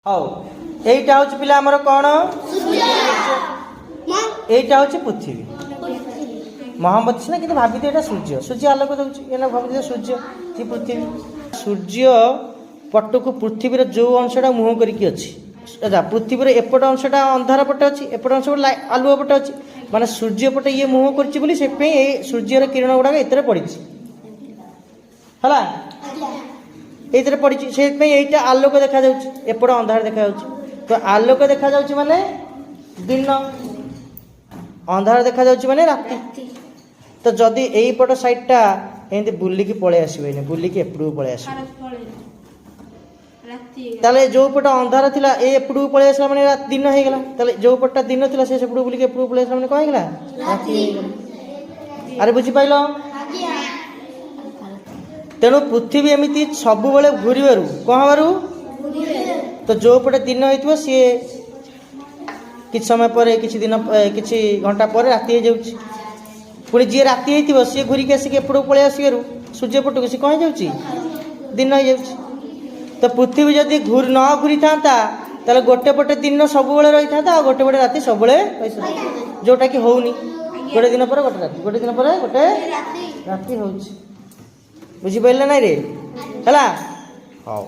ହଉ এইটা হচ্ছে পিলা আমার কোণ এইটা হচ্ছে পৃথিবী মহামতি সিনা কিন্তু ভাবিতে এটা সূর্য সূর্য আলোক দেଉଛି এনা ভাবিতে সূর্য কি পৃথিবী সূর্য পটকু পৃথিবীর যে অংশটা মুহ করিকি ଅଛି আচ্ছা পৃথিবীর এপট অংশটা অন্ধার পটে ଅଛି এপট অংশ আলুয়া পটে ଅଛି মানে সূর্য পটে ইয়ে মুহ করছি বলি সেপাই এই সূর্যর কিরণ গুড়াক এতে পড়িছি হলা এইতে পড়িছি সেপাই এইটা আলোক দেখা যাচ্ছে এপট অন্ধার দেখা যাচ্ছে তো আলোক দেখা যাচ্ছে মানে দিন ଅନ୍ଧାର ଦେଖାଯାଉଛି ମାନେ ରାତି ତ ଯଦି ଏଇପଟ ସାଇଡ୍ଟା ଏମିତି ବୁଲିକି ପଳେଇ ଆସିବେନି ବୁଲିକି ଏପଟକୁ ପଳେଇ ଆସିବେ ତାହେଲେ ଯୋଉ ପଟ ଅନ୍ଧାର ଥିଲା ଏ ଏପଟକୁ ପଳେଇ ଆସିଲା ମାନେ ଦିନ ହେଇଗଲା ତାହେଲେ ଯୋଉ ପଟଟା ଦିନ ଥିଲା ସେ ସେପଟକୁ ବୁଲିକି ଏପଟକୁ ପଳେଇ ଆସିଲା ମାନେ କ'ଣ ହେଇଗଲା ରାତି ହେଇଗଲା ଆରେ ବୁଝିପାରିଲ ତେଣୁ ପୃଥିବୀ ଏମିତି ସବୁବେଳେ ଘୁରିବାରୁ କ'ଣ ହେବାରୁ ତ ଯୋଉ ପଟେ ଦିନ ହେଇଥିବ ସିଏ କିଛି ସମୟ ପରେ କିଛି ଦିନ କିଛି ଘଣ୍ଟା ପରେ ରାତି ହେଇଯାଉଛି ପୁଣି ଯିଏ ରାତି ହେଇଥିବ ସିଏ ଘୁରିକି ଆସିକି ଏପଟକୁ ପଳେଇ ଆସିବାରୁ ସୂର୍ଯ୍ୟ ପଟକୁ ସିଏ କ'ଣ ହେଇଯାଉଛି ଦିନ ହେଇଯାଉଛି ତ ପୃଥିବୀ ଯଦି ନ ଘୁରିଥାନ୍ତା ତାହେଲେ ଗୋଟେ ପଟେ ଦିନ ସବୁବେଳେ ରହିଥାନ୍ତା ଆଉ ଗୋଟେ ପଟେ ରାତି ସବୁବେଳେ ରହିଥାନ୍ତା ଯେଉଁଟାକି ହଉନି ଗୋଟେ ଦିନ ପରେ ଗୋଟେ ରାତି ଗୋଟେ ଦିନ ପରେ ଗୋଟେ ରାତି ହେଉଛି ବୁଝିପାରିଲେ ନାଇଁ ରେ ହେଲା ହଉ